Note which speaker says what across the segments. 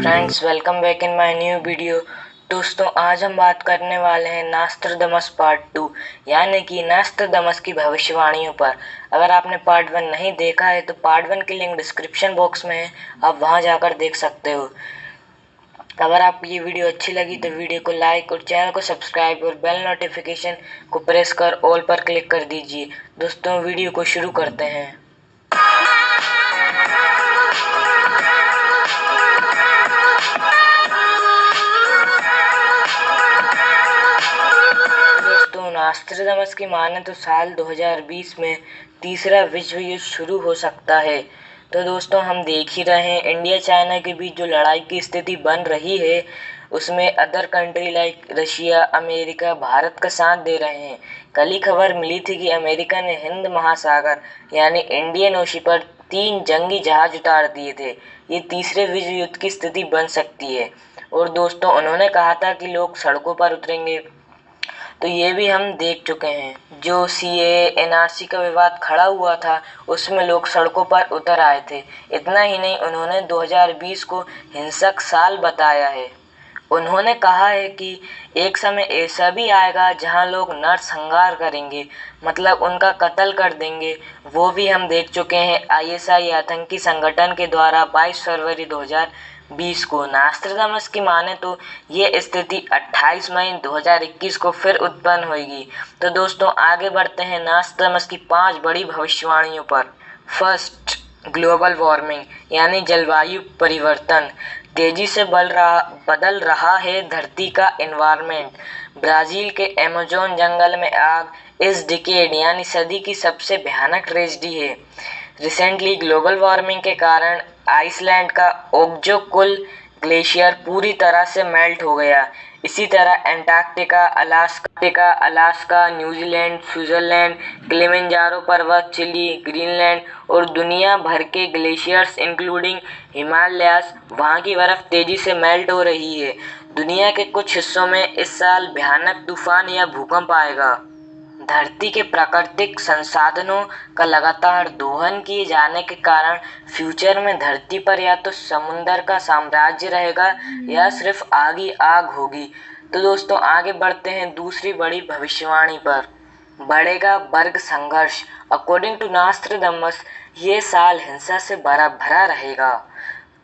Speaker 1: Friends, welcome back in my new video. दोस्तों, आज हम बात करने वाले हैं नास्ट्राडामस पार्ट 2 यानी कि नास्ट्राडामस की भविष्यवाणियों पर। अगर आपने पार्ट 1 नहीं देखा है तो पार्ट 1 की लिंक डिस्क्रिप्शन बॉक्स में है, आप वहां जाकर देख सकते हो। अगर आपको ये वीडियो अच्छी लगी तो वीडियो को लाइक और चैनल को सब्सक्राइब और बेल नोटिफिकेशन को प्रेस कर ऑल पर क्लिक कर दीजिए। दोस्तों, वीडियो को शुरू करते हैं। दोस्तों, नास्ट्राडामस की माने तो साल 2020 में तीसरा विश्व युद्ध शुरू हो सकता है। तो दोस्तों, हम देख ही रहे हैं इंडिया चाइना के बीच जो लड़ाई की स्थिति बन रही है, उसमें other country like Russia, America, Bharat का साथ दे रहे हैं। कल ही खबर मिली थी कि अमेरिका ने हिंद महासागर यानी इंडियन ओशन पर 3 जंगी जहाज उतार दिए थे। ये तीसरे विश्व युद्ध की स्थिति बन सकती है। और दोस्तों, उन्होंने कहा था कि लोग सड़कों पर उतरेंगे, तो ये भी हम देख चुके हैं। जो सीएए एनआरसी का विवाद खड़ा हुआ था, उसमें लोग सड़कों पर उतर आए थे। इतना ही नहीं, उन्होंने 2020 को हिंसक साल बताया है। उन्होंने कहा है कि एक समय ऐसा भी आएगा जहां लोग नरसंहार करेंगे, मतलब उनका कत्ल कर देंगे। वो भी हम देख चुके हैं आईएसआई आतंकी संगठन के द्वारा 22 फरवरी 2020 को। नास्ट्राडामस की माने तो ये स्थिति 28 मई 2021 को फिर उत्पन्न होगी। तो दोस्तों, आगे बढ़ते हैं नास्ट्राडामस की 5 बड़ी भविष्यवाणियों पर। फर्स्ट, ग्लोबल वार्मिंग यानी जलवायु परिवर्तन। तेजी से बदल रहा है धरती का एनवायरनमेंट। ब्राजील के अमेज़न जंगल में आग इस डिकेड यानी सदी की सबसे भयानक ट्रेजेडी है। रिसेंटली ग्लोबल वार्मिंग के कारण आइसलैंड का ओक्जोकुल ग्लेशियर पूरी तरह से मेल्ट हो गया। इसी तरह Antarctica, Alaska, New Zealand, Switzerland, Kilimanjaro पर्वत, चिली, ग्रीनलैंड और दुनिया भर के ग्लेशियर्स इंक्लूडिंग हिमालयास, वहाँ की बर्फ तेजी से मेल्ट हो रही है। दुनिया के कुछ हिस्सों में इस साल भयानक तूफान या भूकंप आएगा। धरती के प्राकृतिक संसाधनों का लगातार दोहन किए जाने के कारण फ्यूचर में धरती पर या तो समुद्र का साम्राज्य रहेगा या सिर्फ आग ही आग होगी। तो दोस्तों, आगे बढ़ते हैं दूसरी बड़ी भविष्यवाणी पर। बढ़ेगा वर्ग संघर्ष। अकॉर्डिंग टू नास्ट्राडामस, ये साल हिंसा से भरा रहेगा।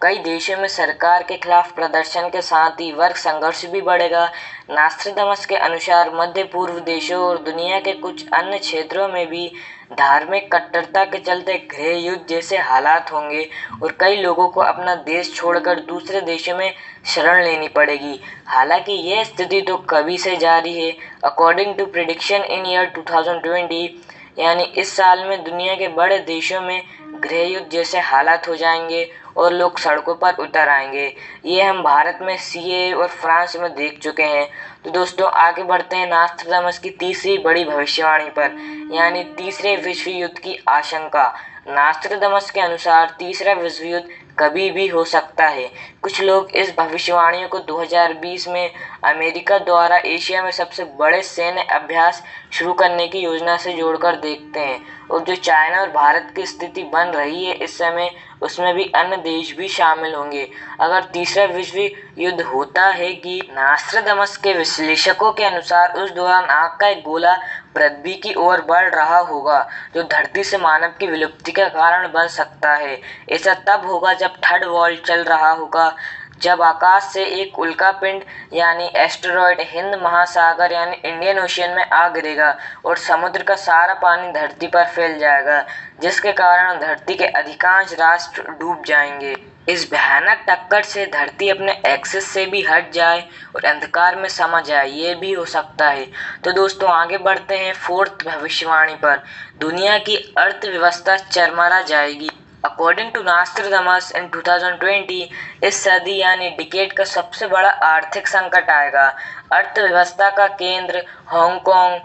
Speaker 1: कई देशों में सरकार के खिलाफ प्रदर्शन के साथ ही वर्ग संघर्ष भी बढ़ेगा। नास्ट्राडामस के अनुसार मध्य पूर्व देशों और दुनिया के कुछ अन्य क्षेत्रों में भी धार्मिक कट्टरता के चलते गृह युद्ध जैसे हालात होंगे और कई लोगों को अपना देश छोड़कर दूसरे देशों में शरण लेनी पड़ेगी। हालांकि यह स्थिति तो कभी से जारी है। According to prediction in year 2020 यानी इस साल में दुनिया के बड़े देशों में गृह युद्ध जैसे हालात हो जाएंगे और लोग सड़कों पर उतर आएंगे। ये हम भारत में सीएए और फ्रांस में देख चुके हैं। तो दोस्तों, आगे बढ़ते हैं नास्ट्राडामस की तीसरी बड़ी भविष्यवाणी पर, यानी तीसरे विश्व युद्ध की आशंका। नास्ट्राडामस के अनुसार तीसरा विश्व युद्ध कभी भी हो सकता है। कुछ लोग इस भविष्यवाणियों को 2020 में अमेरिका द्वारा एशिया में सबसे बड़े सैन्य अभ्यास शुरू करने की योजना से जोड़कर देखते हैं। और जो चाइना और भारत की स्थिति बन रही है इस समय, उसमें भी अन्य देश भी शामिल होंगे। अगर तीसरा विश्व युद्ध होता है कि नास्ट्राडामस के विश्लेषकों के अनुसार उस दौरान आग का एक गोला पृथ्वी की ओर बढ़ रहा होगा, जो धरती से मानव की विलुप्ति का कारण बन सकता है। ऐसा तब होगा जब थर्ड वर्ल्ड चल रहा होगा, जब आकाश से एक उल्कापिंड यानी एस्टेरॉयड हिंद महासागर यानी इंडियन ओशन में आ गिरेगा और समुद्र का सारा पानी धरती पर फैल जाएगा, जिसके कारण धरती के अधिकांश राष्ट्र डूब जाएंगे। इस भयानक टक्कर से धरती अपने एक्सिस से भी हट जाए और अंधकार में समा जाए, ये भी हो सकता है। तो दोस्तों, आगे बढ़ते हैं फोर्थ भविष्यवाणी पर। दुनिया की अर्थव्यवस्था चरमरा जाएगी। अकॉर्डिंग टू नास्ट्राडामस इन 2020, इस सदी यानी डिकेड का सबसे बड़ा आर्थिक संकट आएगा। अर्थव्यवस्था का केंद्र हांगकांग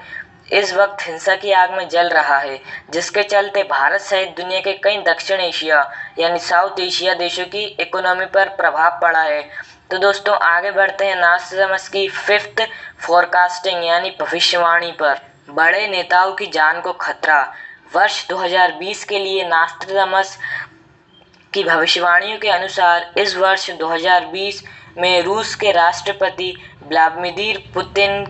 Speaker 1: इस वक्त हिंसा की आग में जल रहा है, जिसके चलते भारत सहित दुनिया के कई दक्षिण एशिया यानी साउथ एशिया देशों की इकोनॉमी पर प्रभाव पड़ा है। तो दोस्तों, आगे बढ़ते हैं नास्ट्राडामस की फिफ्थ फोरकास्टिंग यानी भविष्यवाणी पर। बड़े नेताओं की जान को खतरा। वर्ष 2020 के लिए नास्ट्राडामस की भविष्यवाणियों के अनुसार इस वर्ष 2020 में रूस के राष्ट्रपति व्लादिमीर पुतिन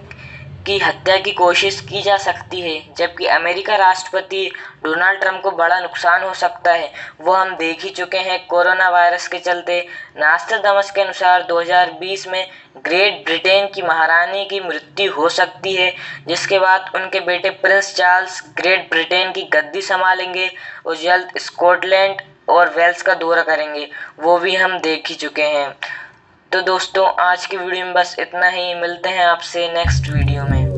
Speaker 1: की हत्या की कोशिश की जा सकती है, जबकि अमेरिका राष्ट्रपति डोनाल्ड ट्रंप को बड़ा नुकसान हो सकता है। वो हम देख ही चुके हैं कोरोना वायरस के चलते। नास्ट्राडामस के अनुसार 2020 में ग्रेट ब्रिटेन की महारानी की मृत्यु हो सकती है, जिसके बाद उनके बेटे प्रिंस चार्ल्स ग्रेट ब्रिटेन की गद्दी संभालेंगे और जल्द स्कॉटलैंड और वेल्स का दौरा करेंगे। वो भी हम देख ही चुके हैं। तो दोस्तों, आज की वीडियो में बस इतना ही। मिलते हैं आपसे नेक्स्ट वीडियो में।